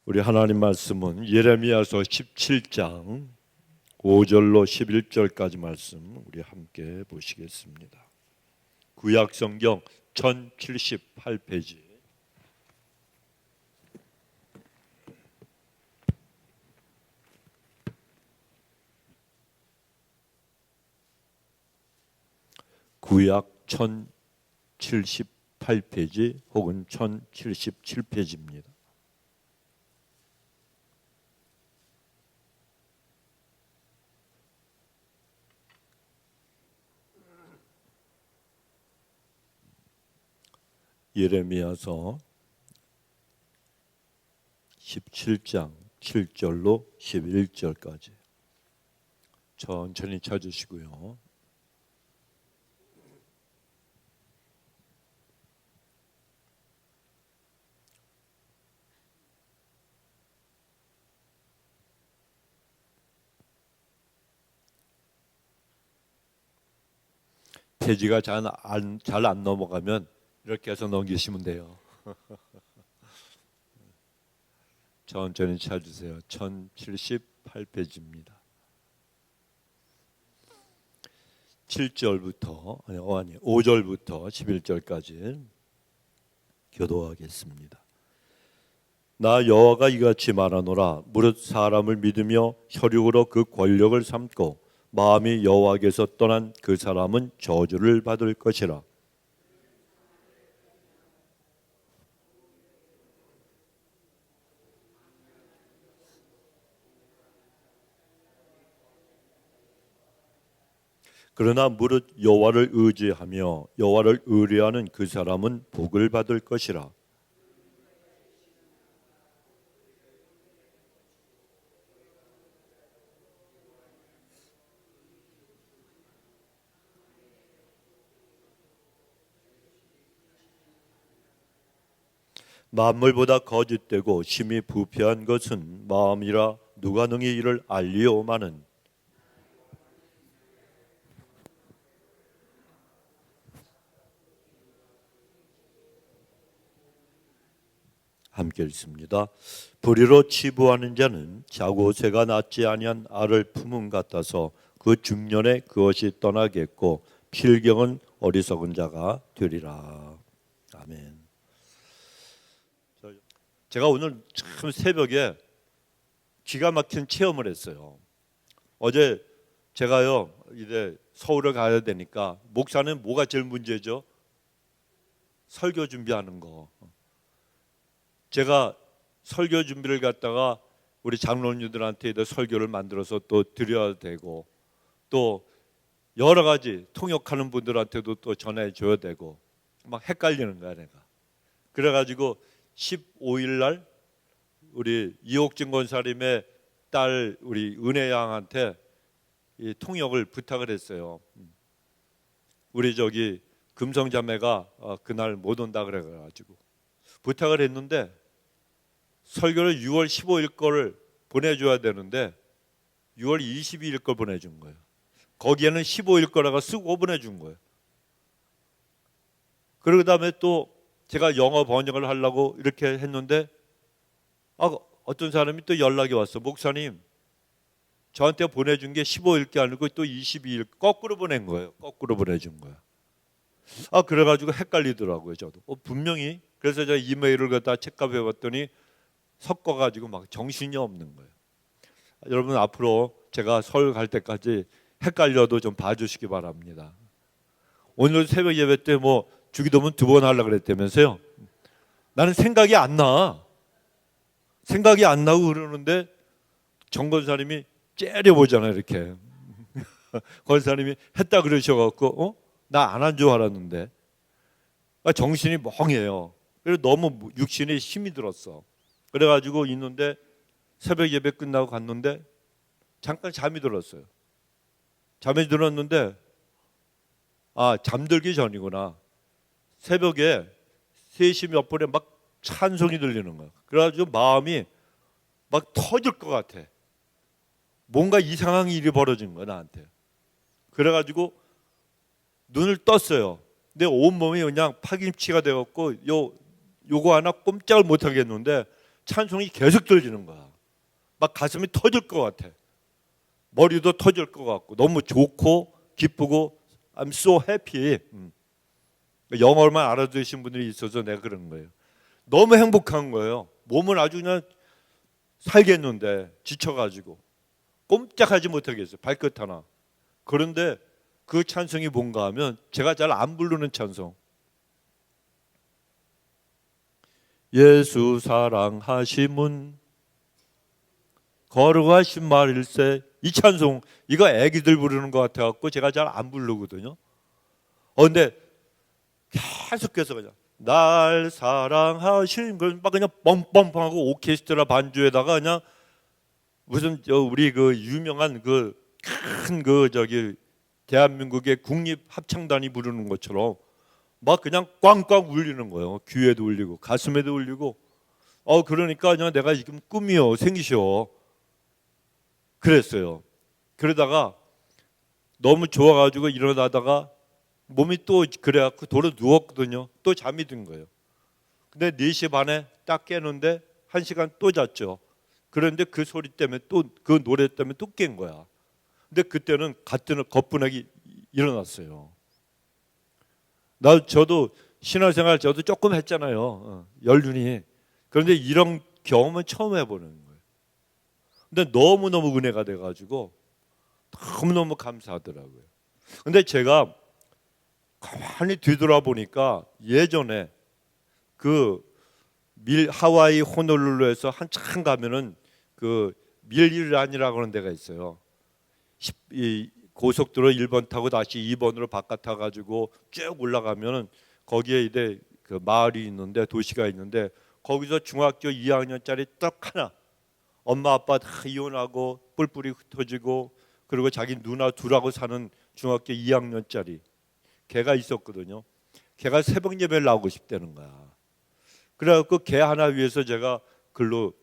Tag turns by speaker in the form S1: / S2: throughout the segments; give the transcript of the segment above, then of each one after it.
S1: 우리 하나님 말씀은 예레미야서 17장 5절로 11절까지 말씀 우리 함께 보시겠습니다. 구약 성경 1078페이지. 구약 1078페이지 혹은 1077페이지입니다. 예레미야서 17장 7절로 11절까지 천천히 찾으시고요. 페이지가 잘 안 넘어가면 이렇게 해서 넘기시면 돼요. 천천히 찾으세요. 1078페이지입니다. 5절부터 11절까지 교도하겠습니다. 나 여호와가 이같이 말하노라. 무릇 사람을 믿으며 혈육으로 그 권력을 삼고 마음이 여호와께서 떠난 그 사람은 저주를 받을 것이라. 그러나 무릇 여호와를 의지하며 여호와를 의뢰하는 그 사람은 복을 받을 것이라. 만물보다 거짓되고 심히 부패한 것은 마음이라 누가 능히 이를 알리오마는. 함께 읽습니다. 불의로 치부하는 자는 자고 새가 낳지 아니한 알을 품은 같아서 그 중년에 그것이 떠나겠고 필경은 어리석은 자가 되리라. 아멘. 제가 오늘 참 새벽에 기가 막힌 체험을 했어요. 어제 제가요 이제 서울을 가야 되니까 목사는 뭐가 제일 문제죠? 설교 준비하는 거. 제가 설교 준비를 갖다가 우리 장로님들한테 설교를 만들어서 또 드려야 되고 또 여러 가지 통역하는 분들한테도 또 전해줘야 되고 막 헷갈리는 거야 내가. 그래가지고 15일 날 우리 이옥진 권사님의 딸 우리 은혜 양한테 이 통역을 부탁을 했어요. 우리 저기 금성자매가 그날 못 온다 그래가지고 부탁을 했는데 설교를 6월 15일 거를 보내줘야 되는데 6월 22일 걸 보내준 거예요. 거기에는 15일 거라고 쓰고 보내준 거예요. 그리고 그다음에 또 제가 영어 번역을 하려고 이렇게 했는데 어떤 사람이 또 연락이 왔어. 목사님 저한테 보내준 게 15일 게 아니고 또 22일 거꾸로 보낸 거예요. 거꾸로 보내준 거예요. 그래가지고 헷갈리더라고요. 저도 분명히. 그래서 제가 이메일을 갖다 체크해 봤더니 섞어가지고 막 정신이 없는 거예요. 여러분 앞으로 제가 서울 갈 때까지 헷갈려도 좀 봐주시기 바랍니다. 오늘 새벽 예배 때 뭐 주기도문 2번 하려고 그랬다면서요. 나는 생각이 안 나. 생각이 안 나고 그러는데 정 권사님이 째려보잖아요 이렇게. 권사님이 했다 그러셔갖고 나 안 한 줄 알았는데 정신이 멍해요. 그래서 너무 육신에 힘이 들었어. 그래가지고 있는데 새벽 예배 끝나고 갔는데 잠깐 잠이 들었어요. 잠이 들었는데 잠들기 전이구나. 새벽에 3시 몇 분에 막 찬송이 들리는 거야. 그래가지고 마음이 막 터질 것 같아. 뭔가 이상한 일이 벌어진 거야 나한테. 그래가지고 눈을 떴어요. 내 온몸이 그냥 파김치가 돼갖고 요거 하나 꼼짝을 못 하겠는데 찬송이 계속 들리는 거야. 막 가슴이 터질 것 같아. 머리도 터질 것 같고 너무 좋고 기쁘고 I'm so happy. 영어만 알아들으신 분들이 있어서 내가 그런 거예요. 너무 행복한 거예요. 몸은 아주 그냥 살겠는데 지쳐가지고 꼼짝하지 못하겠어요. 발끝 하나. 그런데 그 찬송이 뭔가 하면 제가 잘 안 부르는 찬송. 예수 사랑하심은 거룩하신 말일세. 이 찬송 이거 애기들 부르는 것 같아갖고 제가 잘 안 부르거든요. 근데 계속해서 그냥 날 사랑하신 걸 막 그냥 뻥뻥뻥하고 오케스트라 반주에다가 그냥 무슨 우리 그 유명한 그 큰 그 저기 대한민국의 국립 합창단이 부르는 것처럼 막 그냥 꽝꽝 울리는 거예요. 귀에도 울리고 가슴에도 울리고. 그러니까 그냥 내가 지금 꿈이요 생기셔. 그랬어요. 그러다가 너무 좋아가지고 일어나다가 몸이 또 그래갖고 도로 누웠거든요. 또 잠이 든 거예요. 근데 4시 반에 딱 깨는데 1시간 또 잤죠. 그런데 그 소리 때문에 또 그 노래 때문에 또 깬 거야. 근데 그때는 거뜬하게 일어났어요. 저도 신앙생활 저도 조금 했잖아요. 연륜이. 그런데 이런 경험은 처음 해보는 거예요. 근데 너무너무 은혜가 돼가지고 너무너무 감사하더라고요. 근데 제가 가만히 뒤돌아보니까 예전에 그 하와이 호놀룰루에서 한참 가면은 그 밀리란이라고 하는 데가 있어요. 이 고속도로 1번 타고 다시 2번으로 바깥 타가지고 쭉 올라가면은 거기에 이제 그 마을이 있는데 도시가 있는데 거기서 중학교 2학년짜리 딱 하나 엄마 아빠 다 이혼하고 뿔뿔이 흩어지고 그리고 자기 누나 둘하고 사는 중학교 2학년짜리 걔가 있었거든요. 걔가 새벽 예배를 나오고 싶다는 거야. 그래갖고 걔 하나 위해서 제가 글로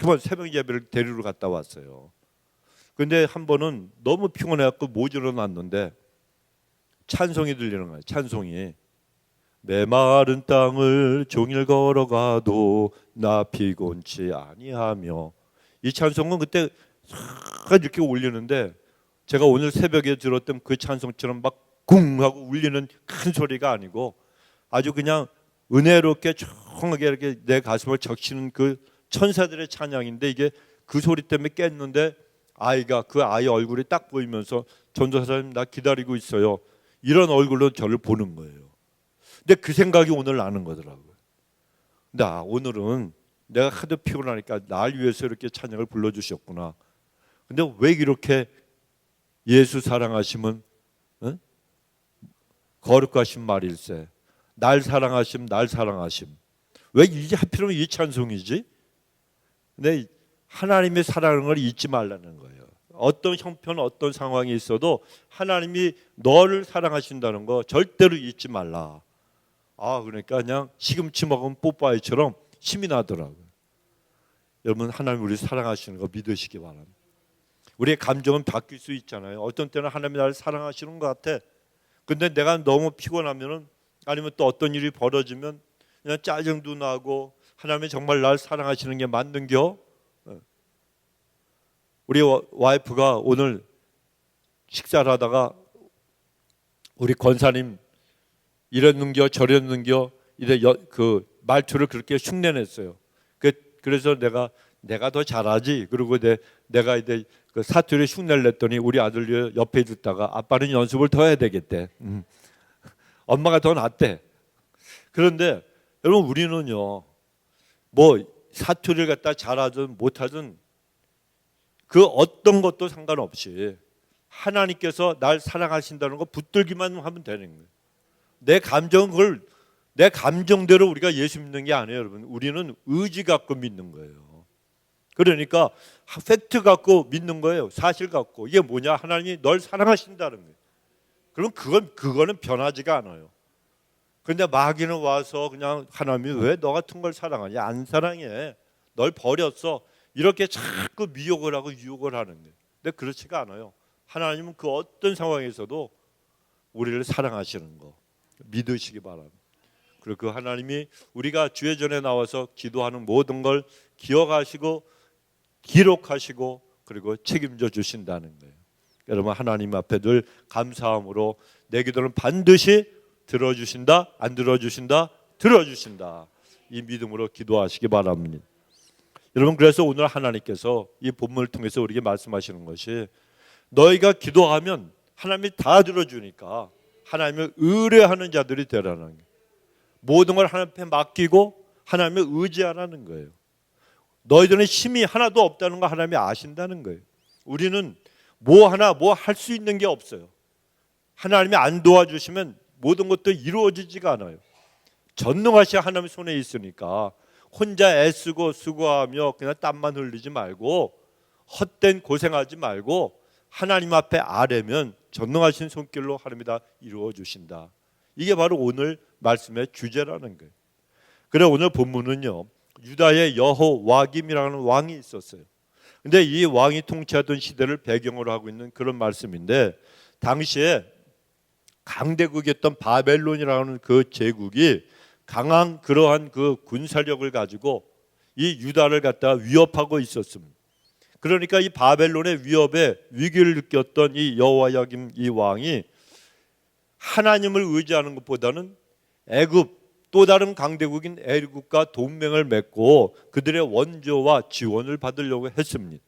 S1: 매번 새벽 예배를 데리러 갔다 왔어요. 근데 한 번은 너무 피곤해갖고 못 일어났는데 찬송이 들리는 거예요. 찬송이 메마른 땅을 종일 걸어가도 나 피곤치 아니하며. 이 찬송은 그때 이렇게 울리는데 제가 오늘 새벽에 들었던 그 찬송처럼 막 쿵 하고 울리는 큰 소리가 아니고 아주 그냥 은혜롭게 조용하게 이렇게 내 가슴을 적시는 그 천사들의 찬양인데 이게 그 소리 때문에 깼는데 그 아이 얼굴이 딱 보이면서 전도사님 나 기다리고 있어요. 이런 얼굴로 저를 보는 거예요. 근데 그 생각이 오늘 나는 거더라고요. 근데 오늘은 내가 하도 피곤하니까 날 위해서 이렇게 찬양을 불러주셨구나. 근데 왜 이렇게 예수 사랑하심은 거룩하신 말일세. 날 사랑하심, 날 사랑하심. 왜 이게 하필이면 이 찬송이지? 근데 하나님의 사랑하는 걸 잊지 말라는 거예요. 어떤 형편, 어떤 상황이 있어도 하나님이 너를 사랑하신다는 거 절대로 잊지 말라. 그러니까 그냥 시금치 먹은 뽀빠이처럼 힘이 나더라고요. 여러분 하나님 우리 사랑하시는 거 믿으시기 바랍니다. 우리의 감정은 바뀔 수 있잖아요. 어떤 때는 하나님이 나를 사랑하시는 것 같아. 근데 내가 너무 피곤하면은 아니면 또 어떤 일이 벌어지면 그냥 짜증도 나고 하나님이 정말 날 사랑하시는 게 맞는겨? 우리 와이프가 오늘 식사를 하다가 우리 권사님 이랬는겨 저랬는겨 이래 그 말투를 그렇게 흉내냈어요. 그래서 내가 더 잘하지. 그리고 내가 이제 그 사투리 흉내를 냈더니 우리 아들이 옆에 듣다가 아빠는 연습을 더 해야 되겠대. 엄마가 더 낫대. 그런데 여러분 우리는요 뭐 사투리를 갖다 잘하든 못하든 그 어떤 것도 상관없이 하나님께서 날 사랑하신다는 거 붙들기만 하면 되는 거예요. 내 감정대로 우리가 예수 믿는 게 아니에요, 여러분. 우리는 의지 갖고 믿는 거예요. 그러니까 팩트 갖고 믿는 거예요. 사실 갖고. 이게 뭐냐? 하나님이 널 사랑하신다는 거예요. 그럼 그거는 변하지가 않아요. 그런데 마귀는 와서 그냥 하나님이 왜 너 같은 걸 사랑하냐? 안 사랑해. 널 버렸어. 이렇게 자꾸 미혹을 하고 유혹을 하는 거예요. 근데 그렇지가 않아요. 하나님은 그 어떤 상황에서도 우리를 사랑하시는 거 믿으시기 바랍니다. 그리고 그 하나님이 우리가 주의 전에 나와서 기도하는 모든 걸 기억하시고 기록하시고 그리고 책임져 주신다는 거예요. 여러분, 하나님 앞에 늘 감사함으로 내 기도는 반드시 들어주신다, 안 들어주신다, 들어주신다. 이 믿음으로 기도하시기 바랍니다. 여러분, 그래서 오늘 하나님께서 이 본문을 통해서 우리에게 말씀하시는 것이, 너희가 기도하면 하나님이 다 들어주니까 하나님을 의뢰하는 자들이 되라는 거예요. 모든 걸 하나님 앞에 맡기고 하나님을 의지하라는 거예요. 너희들은 힘이 하나도 없다는 거 하나님이 아신다는 거예요. 우리는 뭐 할 수 있는 게 없어요. 하나님이 안 도와주시면 모든 것도 이루어지지가 않아요. 전능하신 하나님 손에 있으니까 혼자 애쓰고 수고하며 그냥 땀만 흘리지 말고 헛된 고생하지 말고 하나님 앞에 아뢰면 전능하신 손길로 하나님이 다 이루어 주신다. 이게 바로 오늘 말씀의 주제라는 거예요. 그래, 오늘 본문은요, 유다의 여호와김이라는 왕이 있었어요. 근데 이 왕이 통치하던 시대를 배경으로 하고 있는 그런 말씀인데, 당시에 강대국이었던 바벨론이라는 그 제국이 강한 그러한 그 군사력을 가지고 이 유다를 갖다가 위협하고 있었습니다. 그러니까 이 바벨론의 위협에 위기를 느꼈던 이 여호야김 이 왕이 하나님을 의지하는 것보다는 애굽, 또 다른 강대국인 애굽과 동맹을 맺고 그들의 원조와 지원을 받으려고 했습니다.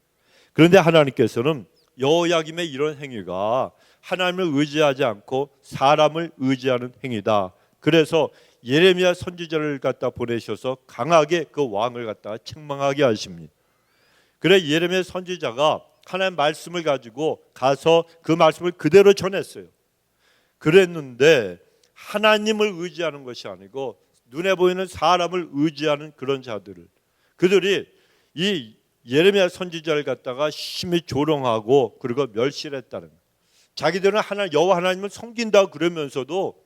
S1: 그런데 하나님께서는 여호야김의 이런 행위가 하나님을 의지하지 않고 사람을 의지하는 행위다. 그래서 예레미야 선지자를 갖다 보내셔서 강하게 그 왕을 갖다가 책망하게 하십니다. 그래, 예레미야 선지자가 하나님의 말씀을 가지고 가서 그 말씀을 그대로 전했어요. 그랬는데 하나님을 의지하는 것이 아니고 눈에 보이는 사람을 의지하는 그런 자들을, 그들이 이 예레미야 선지자를 갖다가 심히 조롱하고 그리고 멸시했다는 거예요. 자기들은 여호와 하나님을 섬긴다 그러면서도,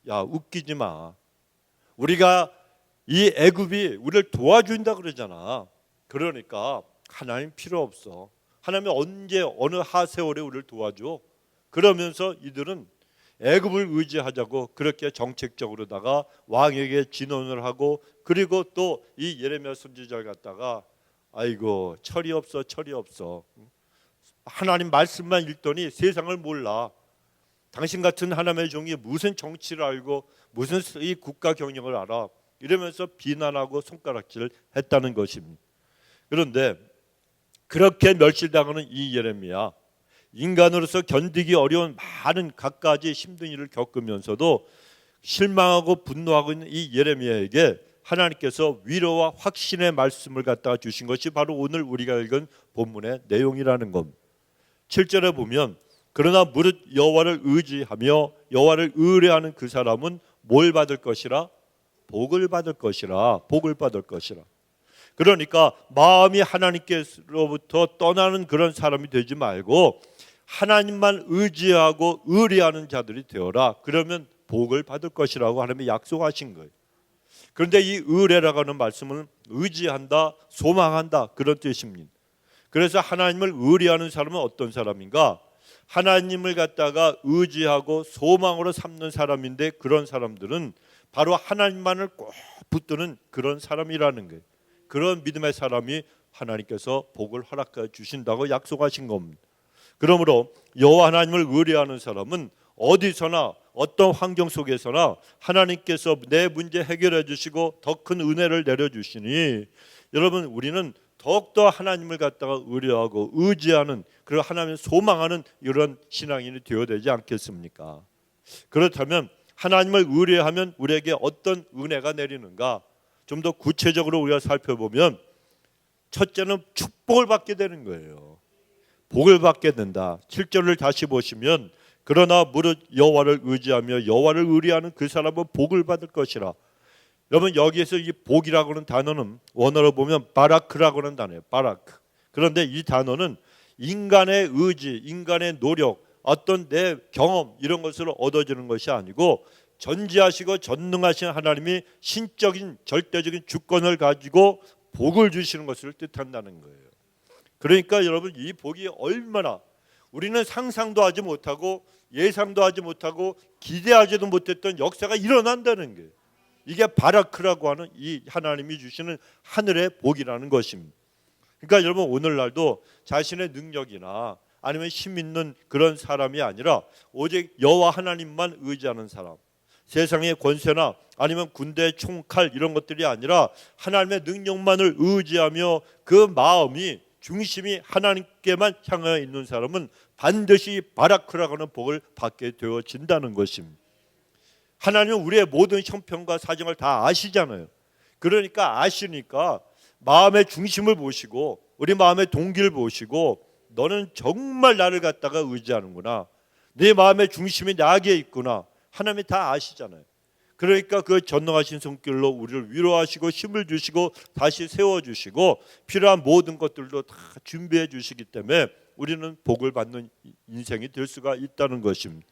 S1: 야, 웃기지 마. 우리가 이 애굽이 우리를 도와준다 그러잖아. 그러니까 하나님 필요 없어. 하나님이 언제 어느 하세월에 우리를 도와줘. 그러면서 이들은 애굽을 의지하자고 그렇게 정책적으로다가 왕에게 진언을 하고, 그리고 또 이 예레미야 선지자를 갖다가 아이고 철이 없어. 하나님 말씀만 읽더니 세상을 몰라. 당신 같은 하나님의 종이 무슨 정치를 알고 무슨 이 국가 경영을 알아. 이러면서 비난하고 손가락질을 했다는 것입니다. 그런데 그렇게 멸시당하는 이 예레미야, 인간으로서 견디기 어려운 많은 갖가지 힘든 일을 겪으면서도 실망하고 분노하고 있는 이 예레미야에게 하나님께서 위로와 확신의 말씀을 갖다가 주신 것이 바로 오늘 우리가 읽은 본문의 내용이라는 겁니다. 7절에 보면, 그러나 무릇 여호와를 의지하며 여호와를 의뢰하는 그 사람은 뭘 받을 것이라? 복을 받을 것이라. 그러니까 마음이 하나님께로부터 떠나는 그런 사람이 되지 말고 하나님만 의지하고 의뢰하는 자들이 되어라. 그러면 복을 받을 것이라고 하나님이 약속하신 거예요. 그런데 이 의뢰라고 하는 말씀은 의지한다, 소망한다 그런 뜻입니다. 그래서 하나님을 의뢰하는 사람은 어떤 사람인가? 하나님을 갖다가 의지하고 소망으로 삼는 사람인데, 그런 사람들은 바로 하나님만을 꼭 붙드는 그런 사람이라는 거예요. 그런 믿음의 사람이 하나님께서 복을 허락해 주신다고 약속하신 겁니다. 그러므로 여호와 하나님을 의뢰하는 사람은 어디서나 어떤 환경 속에서나 하나님께서 내 문제 해결해 주시고 더 큰 은혜를 내려주시니, 여러분, 우리는 더욱더 하나님을 갖다가 의뢰하고 의지하는, 그리고 하나님을 소망하는 이런 신앙인이 되어야 되지 않겠습니까? 그렇다면 하나님을 의뢰하면 우리에게 어떤 은혜가 내리는가? 좀 더 구체적으로 우리가 살펴보면, 첫째는 축복을 받게 되는 거예요. 복을 받게 된다. 7절을 다시 보시면, 그러나 무릇 여호와를 의지하며 여호와를 의뢰하는 그 사람은 복을 받을 것이라. 여러분, 여기에서 이 복이라고 하는 단어는 원어로 보면 바라크라고 하는 단어예요. 바라크. 그런데 이 단어는 인간의 의지, 인간의 노력, 어떤 내 경험 이런 것으로 얻어지는 것이 아니고, 전지하시고 전능하신 하나님이 신적인 절대적인 주권을 가지고 복을 주시는 것을 뜻한다는 거예요. 그러니까 여러분, 이 복이 얼마나 우리는 상상도 하지 못하고 예상도 하지 못하고 기대하지도 못했던 역사가 일어난다는 거예요. 이게 바라크라고 하는 이 하나님이 주시는 하늘의 복이라는 것입니다. 그러니까 여러분 오늘날도 자신의 능력이나 아니면 힘 있는 그런 사람이 아니라 오직 여호와 하나님만 의지하는 사람, 세상의 권세나 아니면 군대 총칼 이런 것들이 아니라 하나님의 능력만을 의지하며 그 마음이 중심이 하나님께만 향하여 있는 사람은 반드시 바라크라고 하는 복을 받게 되어진다는 것입니다. 하나님은 우리의 모든 형편과 사정을 다 아시잖아요. 그러니까 아시니까 마음의 중심을 보시고 우리 마음의 동기를 보시고 너는 정말 나를 갖다가 의지하는구나, 네 마음의 중심이 나에게 있구나, 하나님이 다 아시잖아요. 그러니까 그 전능하신 손길로 우리를 위로하시고 힘을 주시고 다시 세워주시고 필요한 모든 것들도 다 준비해 주시기 때문에 우리는 복을 받는 인생이 될 수가 있다는 것입니다.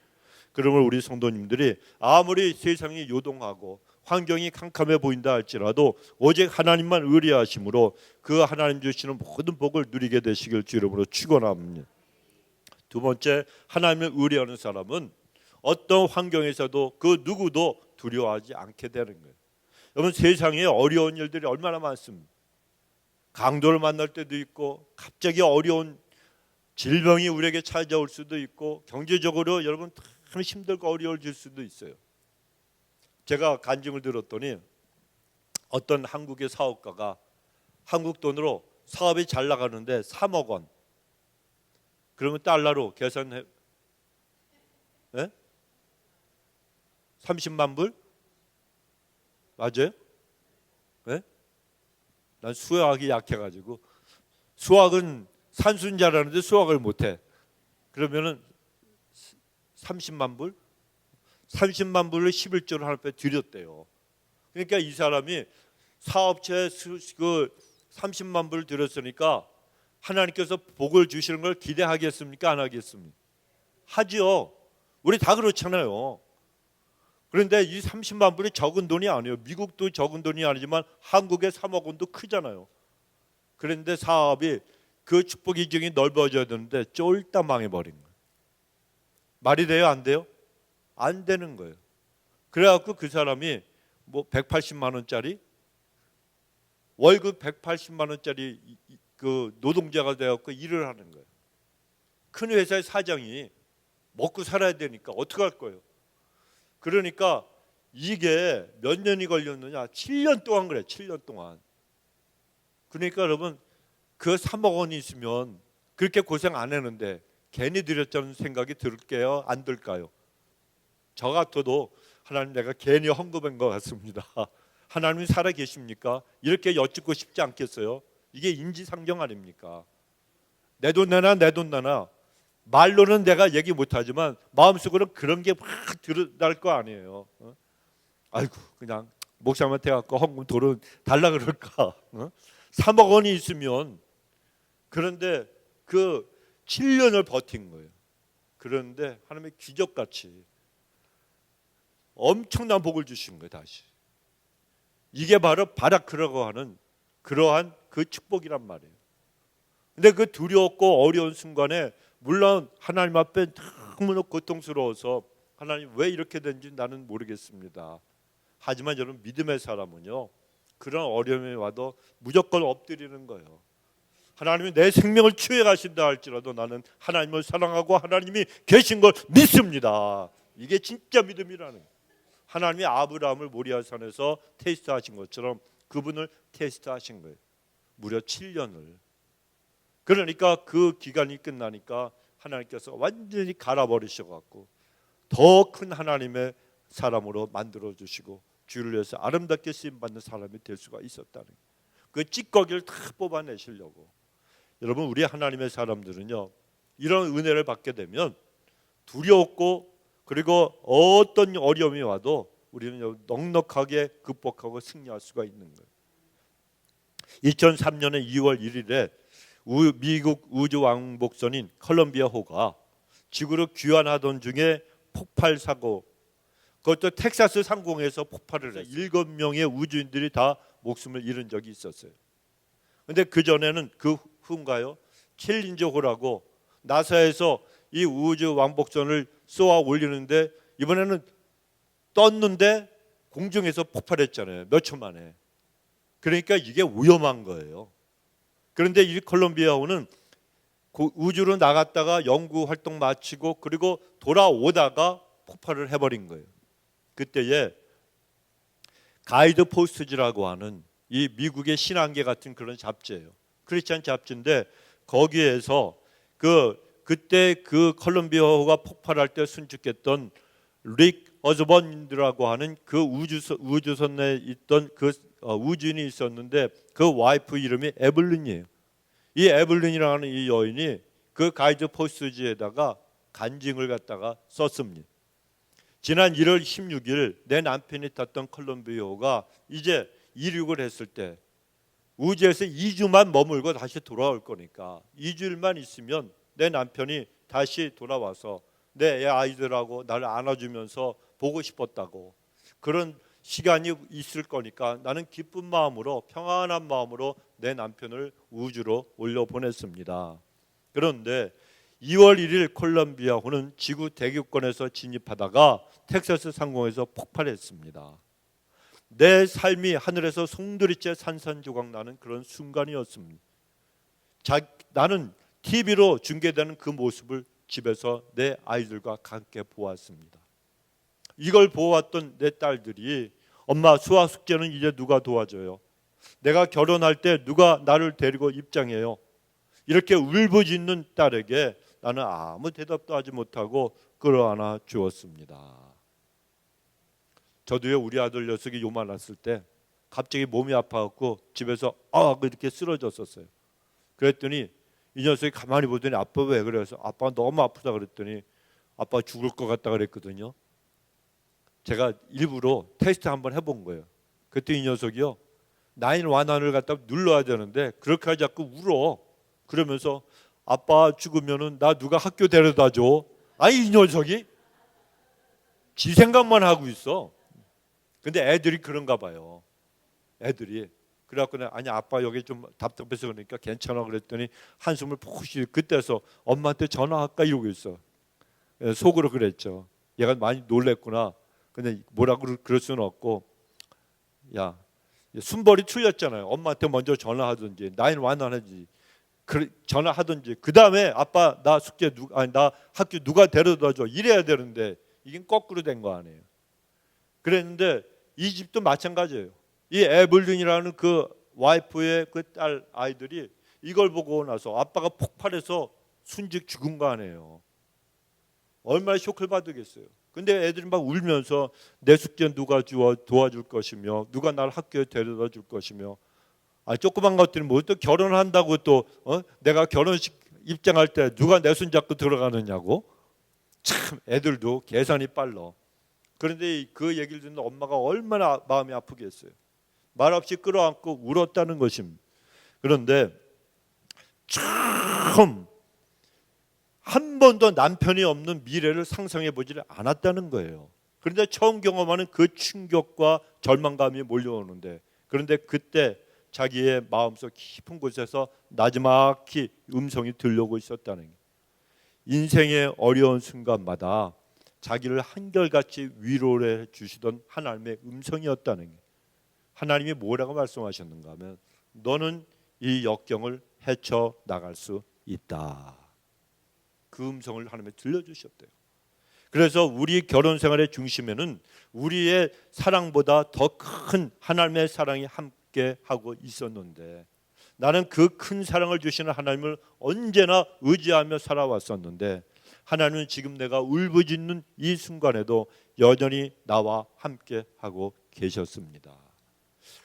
S1: 그러면 우리 성도님들이 아무리 세상이 요동하고 환경이 캄캄해 보인다 할지라도 오직 하나님만 의뢰하심으로 그 하나님 주시는 모든 복을 누리게 되시길 주 이름으로 축원합니다. 두 번째, 하나님을 의뢰하는 사람은 어떤 환경에서도 그 누구도 두려워하지 않게 되는 거예요. 여러분 세상에 어려운 일들이 얼마나 많습니다. 강도를 만날 때도 있고 갑자기 어려운 질병이 우리에게 찾아올 수도 있고 경제적으로 여러분 참 힘들고 어려워질 수도 있어요. 제가 간증을 들었더니 어떤 한국의 사업가가 한국 돈으로 사업이 잘 나가는데 3억 원, 그러면 달러로 계산해 30만 불? 맞아요? 네? 난 수학이 약해가지고 수학은 산수인 줄 알았는데 수학을 못해. 그러면은 30만 불? 30만 불을 11조를 하나님께 드렸대요. 그러니까 이 사람이 사업체에 그 30만 불을 드렸으니까 하나님께서 복을 주시는 걸 기대하겠습니까? 안 하겠습니까? 하지요. 우리 다 그렇잖아요. 그런데 이 30만 불이 적은 돈이 아니에요. 미국도 적은 돈이 아니지만 한국의 3억 원도 크잖아요. 그런데 사업이 그 축복 이정이 넓어져야 되는데 쫄딱 망해버린 거예요. 말이 돼요? 안 돼요? 안 되는 거예요. 그래갖고 그 사람이 뭐 180만 원짜리 월급 180만 원짜리 그 노동자가 되어갖고 일을 하는 거예요. 큰 회사의 사장이 먹고 살아야 되니까 어떻게 할 거예요? 그러니까 이게 몇 년이 걸렸느냐? 7년 동안 그래. 7년 동안. 그러니까 여러분 그 3억 원이 있으면 그렇게 고생 안 했는데 괜히 드렸다는 생각이 들게요? 안 들까요? 저 같아도 하나님 내가 괜히 헌금한 것 같습니다. 하나님이 살아 계십니까? 이렇게 여쭙고 싶지 않겠어요? 이게 인지상정 아닙니까? 내 돈 내놔, 내 돈 내놔. 말로는 내가 얘기 못하지만 마음속으로는 그런 게 막 드러날 거 아니에요. 아이고 그냥 목사님한테 갖고 헌금 돈을 달라 그럴까? 3억 원이 있으면. 그런데 그 7년을 버틴 거예요. 그런데 하나님의 기적같이 엄청난 복을 주신 거예요. 다시. 이게 바로 바라크라고 하는 그러한 그 축복이란 말이에요. 근데 그 두려웠고 어려운 순간에 물론 하나님 앞에 너무나 고통스러워서 하나님 왜 이렇게 된지 나는 모르겠습니다. 하지만 여러분 믿음의 사람은요 그런 어려움이 와도 무조건 엎드리는 거예요. 하나님이 내 생명을 취해가신다 할지라도 나는 하나님을 사랑하고 하나님이 계신 걸 믿습니다. 이게 진짜 믿음이라는 거예요. 하나님이 아브라함을 모리아산에서 테스트하신 것처럼 그분을 테스트하신 거예요. 무려 7년을. 그러니까 그 기간이 끝나니까 하나님께서 완전히 갈아버리셔갖고 더 큰 하나님의 사람으로 만들어주시고 주를 위해서 아름답게 쓰임받는 사람이 될 수가 있었다는 거예요. 그 찌꺼기를 다 뽑아내시려고. 여러분 우리 하나님의 사람들은요 이런 은혜를 받게 되면 두려웠고 그리고 어떤 어려움이 와도 우리는 넉넉하게 극복하고 승리할 수가 있는 거예요. 2003년에 2월 1일에 미국 우주왕복선인 컬럼비아호가 지구로 귀환하던 중에 폭발 사고, 그것도 텍사스 상공에서 폭발을 해서 7명의 우주인들이 다 목숨을 잃은 적이 있었어요. 그런데 그 전에는 그 후인가요? 챌린저호라고 나사에서 이 우주 왕복선을 쏘아 올리는데 이번에는 떴는데 공중에서 폭발했잖아요. 몇 초 만에. 그러니까 이게 위험한 거예요. 그런데 이 콜롬비아호는 우주로 나갔다가 연구 활동 마치고 그리고 돌아오다가 폭발을 해버린 거예요. 그때에 가이드 포스트지라고 하는 이 미국의 신한계 같은 그런 잡지예요. 크리스찬 잡지인데 거기에서 그때 그 콜롬비아호가 폭발할 때 순직했던 릭 어즈번드라고 하는 그 우주선에 있던 그 우주인이 있었는데 그 와이프 이름이 에블린이에요. 이 에블린이라는 이 여인이 그 가이드 포스트지에다가 간증을 갖다가 썼습니다. 지난 1월 16일 내 남편이 탔던 콜롬비아호가 이제 이륙을 했을 때 우주에서 2주만 머물고 다시 돌아올 거니까 2주일만 있으면 내 남편이 다시 돌아와서 내 아이들하고 나를 안아주면서 보고 싶었다고, 그런 시간이 있을 거니까 나는 기쁜 마음으로 평안한 마음으로 내 남편을 우주로 올려보냈습니다. 그런데 2월 1일 콜롬비아호는 지구 대기권에서 진입하다가 텍사스 상공에서 폭발했습니다. 내 삶이 하늘에서 송두리째 산산조각 나는 그런 순간이었습니다. 나는 TV로 중계되는 그 모습을 집에서 내 아이들과 함께 보았습니다. 이걸 보았던 내 딸들이 엄마 수학 숙제는 이제 누가 도와줘요? 내가 결혼할 때 누가 나를 데리고 입장해요? 이렇게 울부짖는 딸에게 나는 아무 대답도 하지 못하고 끌어안아 주었습니다. 저도요, 우리 아들 녀석이 요만했을 때 갑자기 몸이 아파갖고 집에서 이렇게 쓰러졌었어요. 그랬더니 이 녀석이 가만히 보더니 아빠 왜 그래서 아빠 너무 아프다 그랬더니 아빠 죽을 것 같다 그랬거든요. 제가 일부러 테스트 한번 해본 거예요. 그때 이 녀석이요, 911을 갖다 눌러야 되는데 그렇게 하지 자꾸 울어. 그러면서 아빠 죽으면은 나 누가 학교 데려다 줘? 아니 이 녀석이 지 생각만 하고 있어. 근데 애들이 그런가 봐요. 애들이. 그래갖고 내가 아니 아빠 여기 좀 답답해서 그러니까 괜찮아 그랬더니 한숨을 푹 쉬고 그때서 엄마한테 전화할까 이러고 있어. 속으로 그랬죠. 얘가 많이 놀랬구나. 근데 뭐라고 그럴 수는 없고, 야 순벌이 틀렸잖아요. 엄마한테 먼저 전화하든지 911 하지. 전화하든지 그 다음에 아빠 나 숙제 나 학교 누가 데려다 줘 이래야 되는데 이게 거꾸로 된 거 아니에요. 그랬는데 이 집도 마찬가지예요. 이 에블린이라는 그 와이프의 그 딸 아이들이 이걸 보고 나서 아빠가 폭발해서 순직 죽은 거 아니에요. 얼마나 쇼크를 받으겠어요. 근데 애들이 막 울면서 내 숙제 누가 도와줄 것이며 누가 날 학교에 데려다 줄 것이며, 조그만 것들이 뭐 또 결혼한다고 또 내가 결혼식 입장할 때 누가 내 손 잡고 들어가느냐고. 참 애들도 계산이 빨라. 그런데 그 얘기를 듣는 엄마가 얼마나 마음이 아프겠어요. 말없이 끌어안고 울었다는 것입니다. 그런데 참 한 번도 남편이 없는 미래를 상상해 보지 않았다는 거예요. 그런데 처음 경험하는 그 충격과 절망감이 몰려오는데, 그런데 그때 자기의 마음속 깊은 곳에서 나지막히 음성이 들려오고 있었다는 거예요. 인생의 어려운 순간마다 자기를 한결같이 위로해 주시던 하나님의 음성이었다는 거예요. 하나님이 뭐라고 말씀하셨는가 하면 너는 이 역경을 헤쳐나갈 수 있다. 그 음성을 하나님이 들려주셨대요. 그래서 우리 결혼 생활의 중심에는 우리의 사랑보다 더 큰 하나님의 사랑이 함께 하고 있었는데, 나는 그 큰 사랑을 주시는 하나님을 언제나 의지하며 살아왔었는데 하나님은 지금 내가 울부짖는 이 순간에도 여전히 나와 함께 하고 계셨습니다.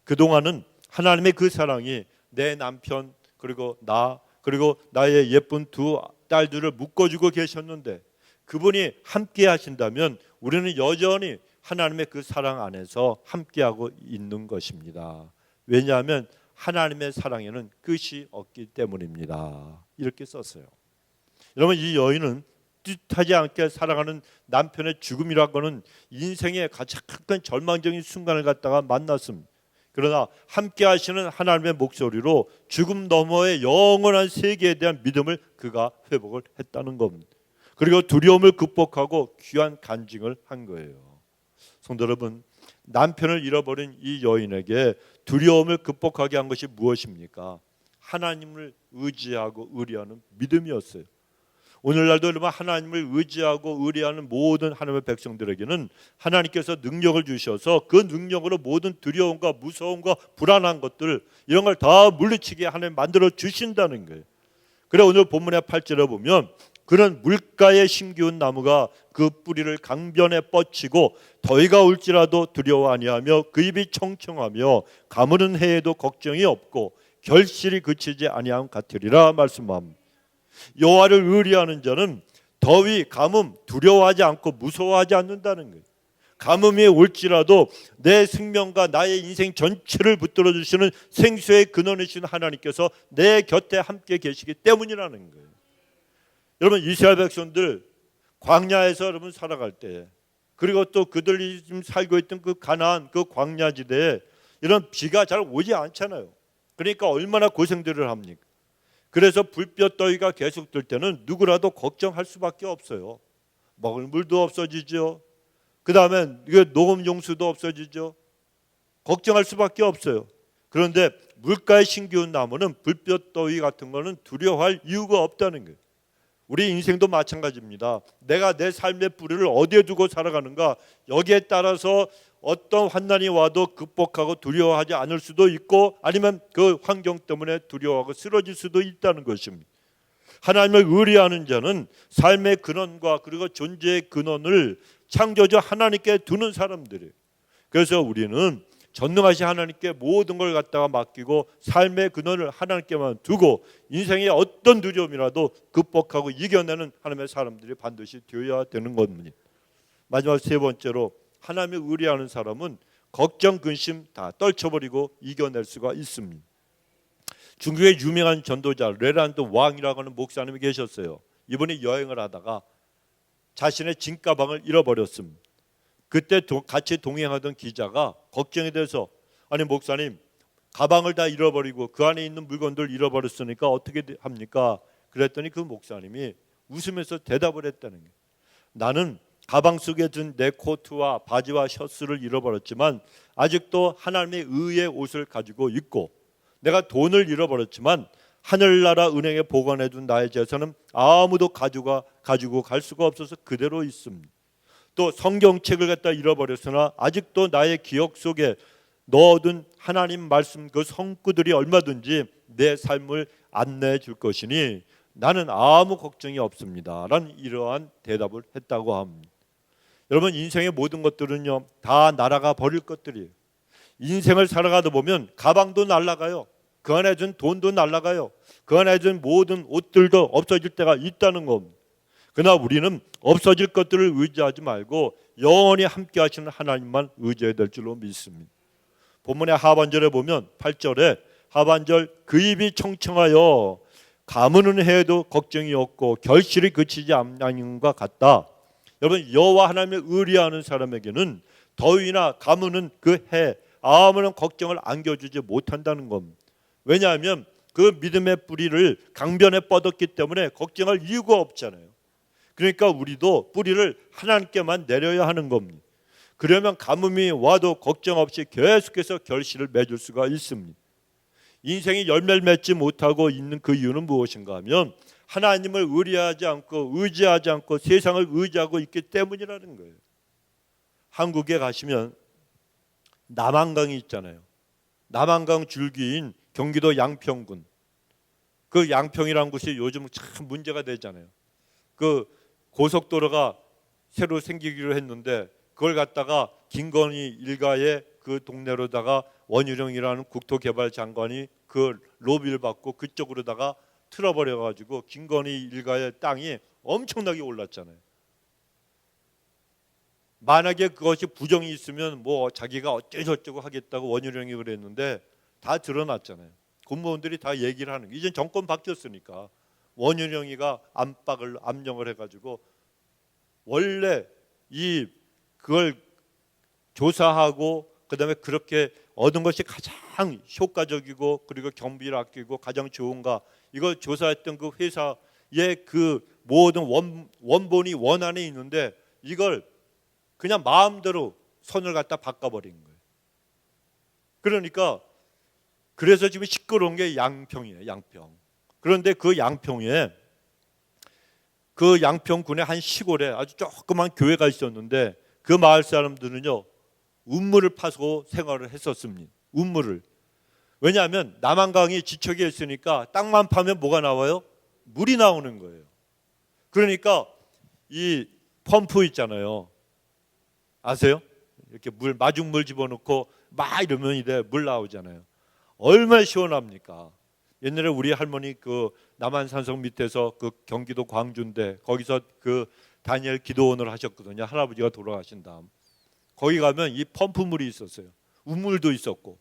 S1: 그동안은 하나님의 그 사랑이 내 남편 그리고 나 그리고 나의 예쁜 두 딸들을 묶어주고 계셨는데, 그분이 함께 하신다면 우리는 여전히 하나님의 그 사랑 안에서 함께하고 있는 것입니다. 왜냐하면 하나님의 사랑에는 끝이 없기 때문입니다. 이렇게 썼어요. 여러분, 이 여인은 뜻하지 않게 사랑하는 남편의 죽음이라고는 인생의 가장 큰 절망적인 순간을 갖다가 만났습니다. 그러나 함께 하시는 하나님의 목소리로 죽음 너머의 영원한 세계에 대한 믿음을 그가 회복을 했다는 겁니다. 그리고 두려움을 극복하고 귀한 간증을 한 거예요. 성도 여러분, 남편을 잃어버린 이 여인에게 두려움을 극복하게 한 것이 무엇입니까? 하나님을 의지하고 의뢰하는 믿음이었어요. 오늘날도 여러분, 하나님을 의지하고 의뢰하는 모든 하나님의 백성들에게는 하나님께서 능력을 주셔서 그 능력으로 모든 두려움과 무서움과 불안한 것들, 이런 걸 다 물리치게 하나님 만들어 주신다는 거예요. 그래 오늘 본문의 8절에 보면 그는 물가에 심기운 나무가 그 뿌리를 강변에 뻗치고 더위가 올지라도 두려워 아니하며 그 입이 청청하며 가무는 해에도 걱정이 없고 결실이 그치지 아니함 같으리라 말씀합니다. 여호와를 의뢰하는 자는 더위, 가뭄 두려워하지 않고 무서워하지 않는다는 거예요. 가뭄이 올지라도 내 생명과 나의 인생 전체를 붙들어 주시는 생수의 근원이신 하나님께서 내 곁에 함께 계시기 때문이라는 거예요. 여러분, 이스라엘 백성들 광야에서 여러분 살아갈 때, 그리고 또 그들이 지금 살고 있던 그 가나안 그 광야지대에 이런 비가 잘 오지 않잖아요. 그러니까 얼마나 고생들을 합니까? 그래서 불볕 더위가 계속될 때는 누구라도 걱정할 수밖에 없어요. 먹을 물도 없어지죠. 그 다음에 녹음 용수도 없어지죠. 걱정할 수밖에 없어요. 그런데 물가에 심기운 나무는 불볕 더위 같은 거는 두려워할 이유가 없다는 거예요. 우리 인생도 마찬가지입니다. 내가 내 삶의 뿌리를 어디에 두고 살아가는가, 여기에 따라서 어떤 환난이 와도 극복하고 두려워하지 않을 수도 있고, 아니면 그 환경 때문에 두려워하고 쓰러질 수도 있다는 것입니다. 하나님을 의뢰하는 자는 삶의 근원과 그리고 존재의 근원을 창조주 하나님께 두는 사람들이에요. 그래서 우리는 전능하신 하나님께 모든 걸 갖다가 맡기고 삶의 근원을 하나님께만 두고 인생의 어떤 두려움이라도 극복하고 이겨내는 하나님의 사람들이 반드시 되어야 되는 겁니다. 마지막 세 번째로, 하나님을 의뢰하는 사람은 걱정, 근심 다 떨쳐버리고 이겨낼 수가 있습니다. 중국의 유명한 전도자 레란드 왕이라고 하는 목사님이 계셨어요. 이분이 여행을 하다가 자신의 짐가방을 잃어버렸습니다. 그때 같이 동행하던 기자가 걱정이 돼서, 아니 목사님, 가방을 다 잃어버리고 그 안에 있는 물건들 잃어버렸으니까 어떻게 합니까? 그랬더니 그 목사님이 웃으면서 대답을 했다는 거예요. 나는 가방 속에 든 내 코트와 바지와 셔츠를 잃어버렸지만 아직도 하나님의 의의 옷을 가지고 있고, 내가 돈을 잃어버렸지만 하늘나라 은행에 보관해둔 나의 재산은 아무도 가지고 갈 수가 없어서 그대로 있습니다. 또 성경책을 갖다 잃어버렸으나 아직도 나의 기억 속에 넣어둔 하나님 말씀 그 성구들이 얼마든지 내 삶을 안내해 줄 것이니 나는 아무 걱정이 없습니다 라는 이러한 대답을 했다고 합니다. 여러분, 인생의 모든 것들은요 다 날아가 버릴 것들이에요. 인생을 살아가다 보면 가방도 날아가요. 그 안에 든 돈도 날아가요. 그 안에 든 모든 옷들도 없어질 때가 있다는 겁니다. 그러나 우리는 없어질 것들을 의지하지 말고 영원히 함께 하시는 하나님만 의지해야 될 줄로 믿습니다. 본문의 하반절에 보면 8절에 하반절, 그 입이 청청하여 가무는 해도 걱정이 없고 결실이 그치지 않는 것 같다. 여러분, 여호와 하나님을 의뢰하는 사람에게는 더위나 가무는 그 해 아무런 걱정을 안겨주지 못한다는 겁니다. 왜냐하면 그 믿음의 뿌리를 강변에 뻗었기 때문에 걱정할 이유가 없잖아요. 그러니까 우리도 뿌리를 하나님께만 내려야 하는 겁니다. 그러면 가뭄이 와도 걱정 없이 계속해서 결실을 맺을 수가 있습니다. 인생이 열매를 맺지 못하고 있는 그 이유는 무엇인가 하면 하나님을 의지하지 않고 세상을 의지하고 있기 때문이라는 거예요. 한국에 가시면 남한강이 있잖아요. 남한강 줄기인 경기도 양평군, 그 양평이라는 곳이 요즘 참 문제가 되잖아요. 그 고속도로가 새로 생기기로 했는데 그걸 갖다가 김건희 일가의 그 동네로다가 원희룡이라는 국토개발 장관이 그 로비를 받고 그쪽으로다가 틀어버려가지고 김건희 일가의 땅이 엄청나게 올랐잖아요. 만약에 그것이 부정이 있으면 뭐 자기가 어쩌고저쩌고 하겠다고 원희룡이 그랬는데 다 드러났잖아요. 공무원들이 다 얘기를 하는 거예요. 이제 정권 바뀌었으니까 원희룡이가 압력을 해가지고 원래 그걸 조사하고 그다음에 그렇게 얻은 것이 가장 효과적이고 그리고 경비를 아끼고 가장 좋은가, 이걸 조사했던 그 회사의 그 모든 원본이 원안에 있는데 이걸 그냥 마음대로 선을 갖다 바꿔버린 거예요. 그러니까 그래서 지금 시끄러운 게 양평이에요. 양평. 그런데 그 양평에 그 양평군의 한 시골에 아주 조그만 교회가 있었는데 그 마을 사람들은요 운물을 파서 생활을 했었습니다. 운물을. 왜냐하면 남한강이 지척에 있으니까 땅만 파면 뭐가 나와요? 물이 나오는 거예요. 그러니까 이 펌프 있잖아요. 아세요? 이렇게 물 마중물 집어넣고 막 이러면 이래 물 나오잖아요. 얼마나 시원합니까? 옛날에 우리 할머니 그 남한산성 밑에서 그 경기도 광주인데 거기서 그 다니엘 기도원을 하셨거든요. 할아버지가 돌아가신 다음 거기 가면 이 펌프물이 있었어요. 우물도 있었고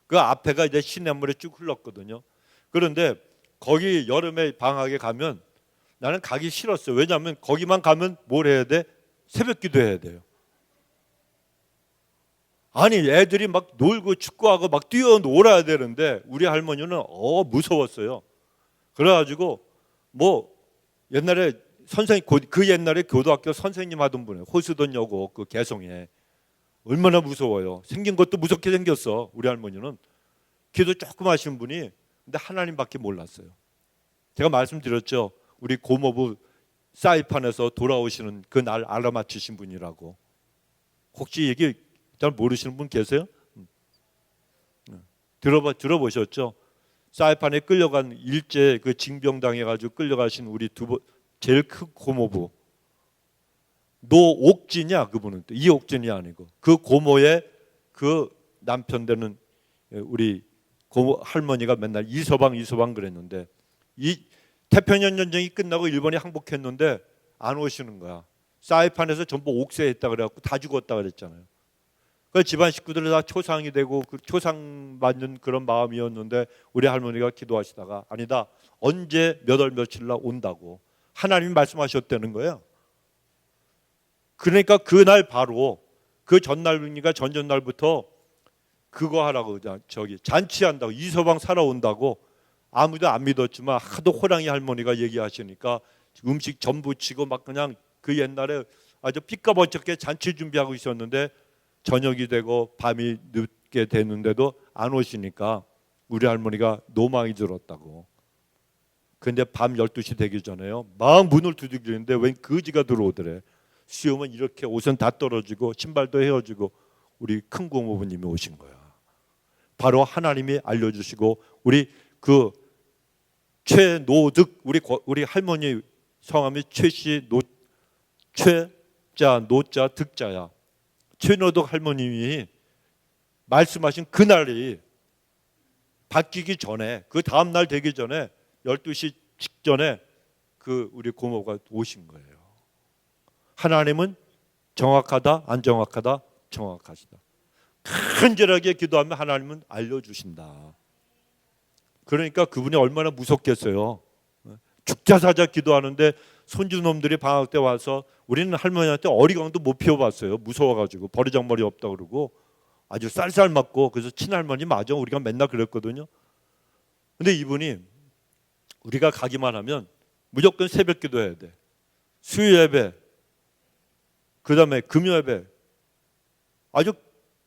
S1: 그 앞에가 이제 시냇물에 쭉 흘렀거든요. 그런데 거기 여름에 방학에 가면 나는 가기 싫었어요. 왜냐하면 거기만 가면 뭘 해야 돼? 새벽 기도해야 돼요. 아니 애들이 막 놀고 축구하고 막 뛰어놀아야 되는데 우리 할머니는 무서웠어요. 그래가지고 뭐 옛날에 선생님 그 옛날에 교도학교 선생님 하던 분이에요. 호수돈 여고 그 개성에 얼마나 무서워요. 생긴 것도 무섭게 생겼어. 우리 할머니는 기도 조금 하신 분이 근데 하나님밖에 몰랐어요. 제가 말씀드렸죠. 우리 고모부 사이판에서 돌아오시는 그 날 알아맞히신 분이라고. 혹시 얘기 잘 모르시는 분 계세요? 들어보셨죠? 사이판에 끌려간 일제 그 징병당해가지고 끌려가신 우리 제일 큰 고모부 노옥진이야. 그분은 또 이옥진이 아니고 그 고모의 그 남편 되는 우리 고모 할머니가 맨날 이서방 그랬는데 이 태평양 전쟁이 끝나고 일본이 항복했는데 안 오시는 거야. 사이판에서 전부 옥새했다 그래갖고 다 죽었다 그랬잖아요. 그 집안 식구들이 다 초상이 되고 그 초상 받는 그런 마음이었는데 우리 할머니가 기도하시다가 아니다 언제 몇 월 며칠 날 온다고 하나님이 말씀하셨다는 거예요. 그러니까 그날 바로 그 전날이니까 전전날부터 그거 하라고 저기 잔치한다고 이서방 살아온다고 아무도 안 믿었지만 하도 호랑이 할머니가 얘기하시니까 음식 전부 치고 막 그냥 그 옛날에 아주 삐까번쩍게 잔치 준비하고 있었는데 저녁이 되고 밤이 늦게 되는데도 안 오시니까 우리 할머니가 노망이 들었다고. 근데 밤 12시 되기 전에요 막 문을 두드리는데 웬 거지가 들어오더래. 수염은 이렇게 옷은 다 떨어지고 신발도 헤어지고 우리 큰 고모부님이 오신 거야. 바로 하나님이 알려주시고 우리 그 최노득 우리 할머니 성함이 최씨 최자 노자 득자야. 최노득 할머님이 말씀하신 그날이 바뀌기 전에 그 다음 날 되기 전에 12시 직전에 그 우리 고모가 오신 거예요. 하나님은 정확하다 안 정확하다 정확하시다. 간절하게 기도하면 하나님은 알려주신다. 그러니까 그분이 얼마나 무섭겠어요. 죽자사자 기도하는데 손주놈들이 방학 때 와서 우리는 할머니한테 어리광도 못 피워봤어요. 무서워가지고 버리장머리 없다 그러고 아주 쌀쌀 맞고 그래서 친할머니 맞아 우리가 맨날 그랬거든요. 근데 이분이 우리가 가기만 하면 무조건 새벽 기도해야 돼. 수요 예배 그 다음에 금요 예배 아주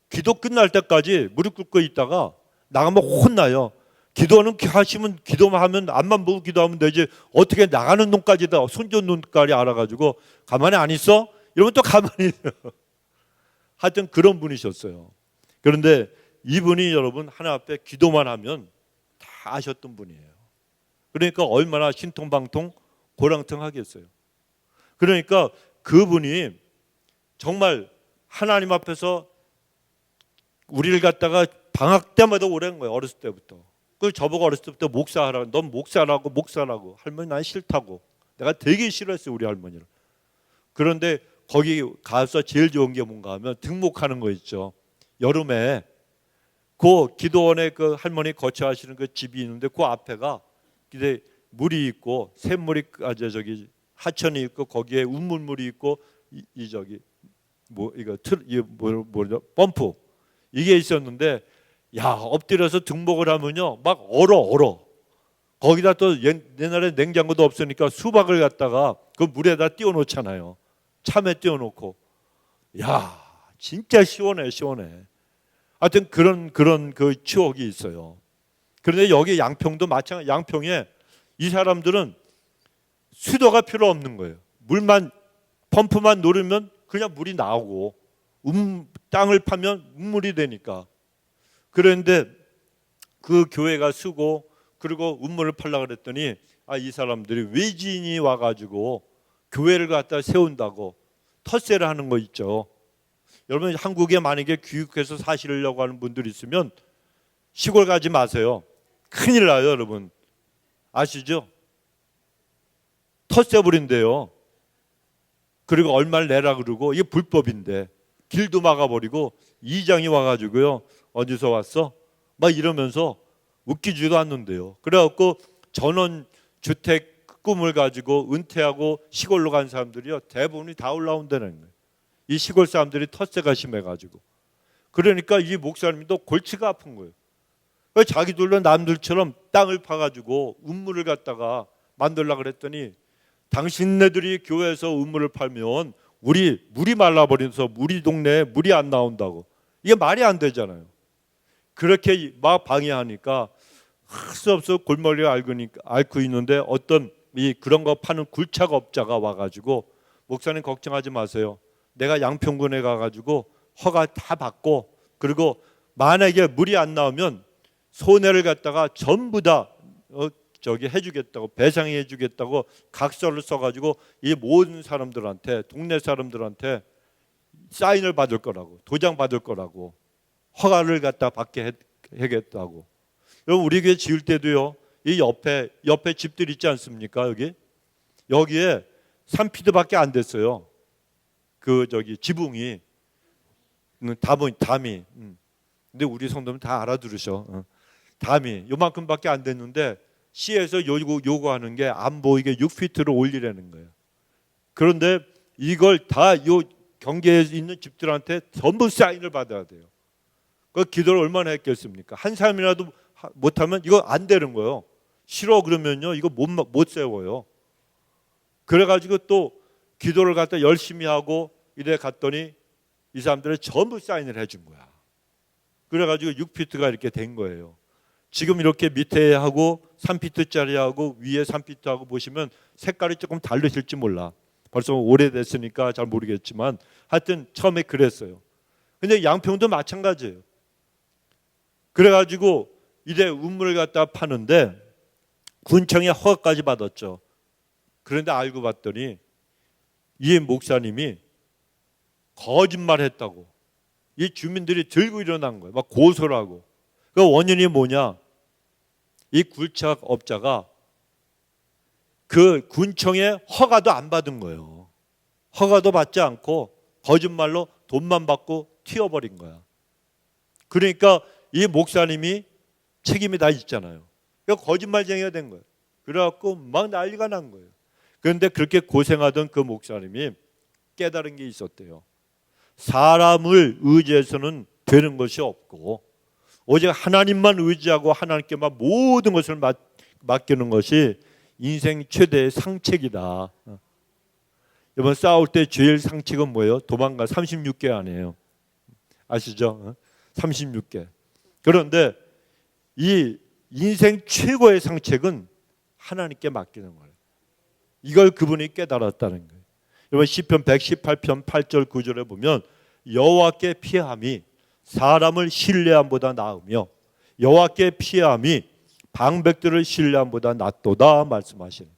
S1: 기도 끝날 때까지 무릎 꿇고 있다가 나가면 혼나요. 기도는 하시면 기도만 하면 앞만 보고 기도하면 되지 어떻게 나가는 놈까지 다 손전 눈깔이 알아가지고 가만히 안 있어? 이러면 또 가만히 있어요. 하여튼 그런 분이셨어요. 그런데 이분이 여러분 하나 앞에 기도만 하면 다 아셨던 분이에요. 그러니까 얼마나 신통방통 고랑통하겠어요. 그러니까 그분이 정말 하나님 앞에서 우리를 갖다가 방학 때마다 오랜 거예요. 어렸을 때부터. 그 저보고 어렸을 때부터 목사하라고 넌 목사라고 할머니 난 싫다고 내가 되게 싫어했어요. 우리 할머니를. 그런데 거기 가서 제일 좋은 게 뭔가 하면 등목하는 거 있죠. 여름에 그 기도원에 그 할머니 거처하시는 그 집이 있는데 그 앞에가 이제 물이 있고 샘물이 저기 하천이 있고 거기에 운물물이 있고 이 저기 뭐 이거 뭐죠 펌프 이게 있었는데 야 엎드려서 등목을 하면요 막 얼어 거기다 또 옛날에 냉장고도 없으니까 수박을 갖다가 그 물에다 띄워놓잖아요. 참외 띄워놓고 야 진짜 시원해, 시원해. 하여튼 그런 그 추억이 있어요. 그런데 여기 양평도 마찬가지. 양평에 이 사람들은 수도가 필요 없는 거예요. 물만 펌프만 누르면 그냥 물이 나오고 땅을 파면 우물이 되니까. 그런데 그 교회가 쓰고 그리고 우물을 팔려고 그랬더니 이 사람들이 외지인이 와가지고 교회를 갖다 세운다고 텃세를 하는 거 있죠. 여러분 한국에 만약에 귀국해서 사시려고 하는 분들이 있으면 시골 가지 마세요. 큰일 나요, 여러분. 아시죠? 텃세 부린대요. 그리고 얼마를 내라 그러고 이게 불법인데 길도 막아버리고 이장이 와가지고요. 어디서 왔어? 막 이러면서 웃기지도 않는데요. 그래갖고 전원주택 꿈을 가지고 은퇴하고 시골로 간 사람들이요. 대부분이 다 올라온다는 거예요. 이 시골 사람들이 텃세가 심해가지고. 그러니까 이 목사님도 골치가 아픈 거예요. 자기들도 남들처럼 땅을 파가지고 우물을 갖다가 만들려고 그랬더니 당신네들이 교회에서 우물을 팔면 물이 말라버려서 우리 동네에 물이 안 나온다고. 이게 말이 안 되잖아요. 그렇게 막 방해하니까 할 수 없어 골머리를 앓고 있는데 어떤 그런 거 파는 굴착업자가 와가지고 목사님 걱정하지 마세요. 내가 양평군에 가가지고 허가 다 받고 그리고 만약에 물이 안 나오면 손해를 갖다가 전부 다 해주겠다고 배상해주겠다고 각서를 써가지고 이 모든 사람들한테 동네 사람들한테 사인을 받을 거라고 도장 받을 거라고 허가를 갖다 받게 하겠다고. 여러분 우리 교회 지을 때도요. 이 옆에 집들 있지 않습니까? 여기에 3피트밖에 안 됐어요. 지붕이 담이. 근데 우리 성도면 다 알아들으셔. 담이 요만큼밖에 안 됐는데 시에서 요구하는 게 안 보이게 6피트로 올리라는 거예요. 그런데 이걸 다 요 경계에 있는 집들한테 전부 사인을 받아야 돼요. 그 기도를 얼마나 했겠습니까? 한 사람이라도 못하면 이거 안 되는 거예요. 싫어 그러면요 이거 못 세워요. 그래가지고 또 기도를 갖다 열심히 하고 이래 갔더니 이 사람들이 전부 사인을 해준 거야. 그래가지고 6피트가 이렇게 된 거예요. 지금 이렇게 밑에 하고 3피트짜리 하고 위에 3피트 하고 보시면 색깔이 조금 다르실지 몰라. 벌써 오래됐으니까 잘 모르겠지만 하여튼 처음에 그랬어요. 근데 양평도 마찬가지예요. 그래가지고 이래 우물을 갖다 파는데 군청에 허가까지 받았죠. 그런데 알고 봤더니 이 목사님이 거짓말했다고 이 주민들이 들고 일어난 거예요. 막 고소를 하고. 그 원인이 뭐냐? 이 굴착업자가 그 군청에 허가도 안 받은 거예요. 허가도 받지 않고 거짓말로 돈만 받고 튀어버린 거야. 그러니까 이 목사님이 책임이 다 있잖아요. 그러니까 거짓말쟁이가 된 거예요. 그래갖고 막 난리가 난 거예요. 그런데 그렇게 고생하던 그 목사님이 깨달은 게 있었대요. 사람을 의지해서는 되는 것이 없고 오직 하나님만 의지하고 하나님께만 모든 것을 맡기는 것이 인생 최대의 상책이다. 이번 싸울 때 제일 상책은 뭐예요? 도망가 36개 아니에요. 아시죠? 36개. 그런데 이 인생 최고의 상책은 하나님께 맡기는 거예요. 이걸 그분이 깨달았다는 거예요. 여러분 시편 118편 8절 9절에 보면 여호와께 피함이 사람을 신뢰함보다 나으며 여호와께 피함이 방백들을 신뢰함보다 낫도다 말씀하시는.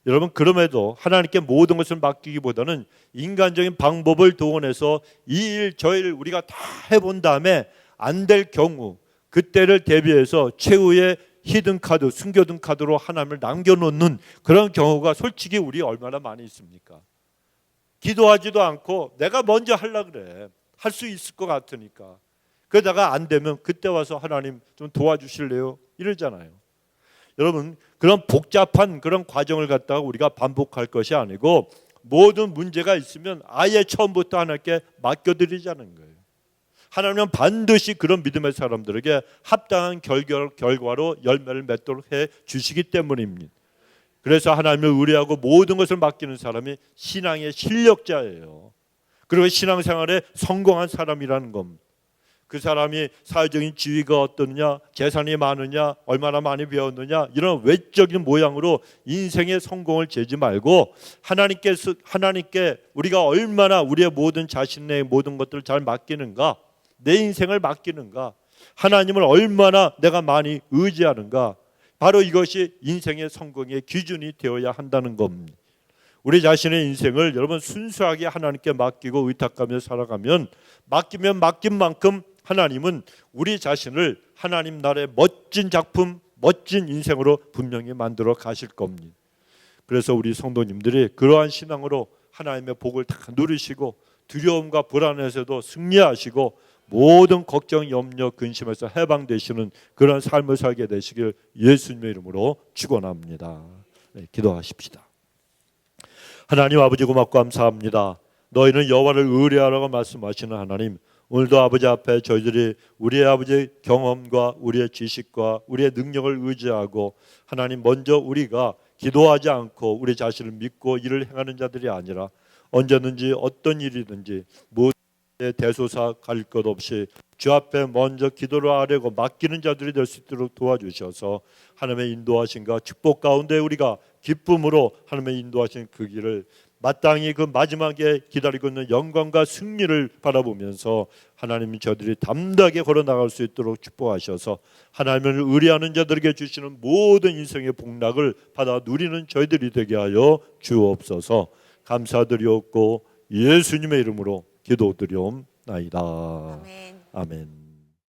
S1: 여러분 그럼에도 하나님께 모든 것을 맡기기보다는 인간적인 방법을 동원해서 이 일 저 일 우리가 다 해본 다음에 안 될 경우 그때를 대비해서 최후의 히든 카드, 숨겨둔 카드로 하나님을 남겨놓는 그런 경우가 솔직히 우리 얼마나 많이 있습니까? 기도하지도 않고 내가 먼저 하려고 그래. 할 수 있을 것 같으니까. 그러다가 안 되면 그때 와서 하나님 좀 도와주실래요? 이러잖아요. 여러분 그런 복잡한 그런 과정을 갖다가 우리가 반복할 것이 아니고 모든 문제가 있으면 아예 처음부터 하나님께 맡겨드리자는 거예요. 하나님은 반드시 그런 믿음의 사람들에게 합당한 결과로 열매를 맺도록 해 주시기 때문입니다. 그래서 하나님을 의뢰하고 모든 것을 맡기는 사람이 신앙의 실력자예요. 그리고 신앙생활에 성공한 사람이라는 겁니다. 그 사람이 사회적인 지위가 어떠느냐, 재산이 많으냐, 얼마나 많이 배웠느냐, 이런 외적인 모양으로 인생의 성공을 재지 말고 하나님께 우리가 얼마나 우리의 모든 자신의 모든 것들을 잘 맡기는가, 내 인생을 맡기는가, 하나님을 얼마나 내가 많이 의지하는가, 바로 이것이 인생의 성공의 기준이 되어야 한다는 겁니다. 우리 자신의 인생을 여러분 순수하게 하나님께 맡기고 의탁하며 살아가면, 맡기면 맡긴 만큼 하나님은 우리 자신을 하나님 나라의 멋진 작품, 멋진 인생으로 분명히 만들어 가실 겁니다. 그래서 우리 성도님들이 그러한 신앙으로 하나님의 복을 다 누리시고 두려움과 불안에서도 승리하시고 모든 걱정, 염려, 근심에서 해방되시는 그런 삶을 살게 되시길 예수님의 이름으로 축원합니다. 네, 기도하십시다. 하나님 아버지 고맙고 감사합니다. 너희는 여호와를 의뢰하라고 말씀하시는 하나님, 오늘도 아버지 앞에 저희들이 우리의 아버지 경험과 우리의 지식과 우리의 능력을 의지하고 하나님 먼저 우리가 기도하지 않고 우리 자신을 믿고 일을 행하는 자들이 아니라 언제든지 어떤 일이든지 모든 대소사 갈 것 없이 주 앞에 먼저 기도를 하려고 맡기는 자들이 될 수 있도록 도와주셔서 하나님의 인도하심과 축복 가운데 우리가 기쁨으로 하나님의 인도하신 그 길을 마땅히 그 마지막에 기다리고 있는 영광과 승리를 바라보면서 하나님이 저들이 담대하게 걸어나갈 수 있도록 축복하셔서 하나님을 의뢰하는 자들에게 주시는 모든 인생의 복락을 받아 누리는 저희들이 되게 하여 주옵소서. 감사드리옵고 예수님의 이름으로 기도드리옵나이다.
S2: 아멘.
S1: 아멘.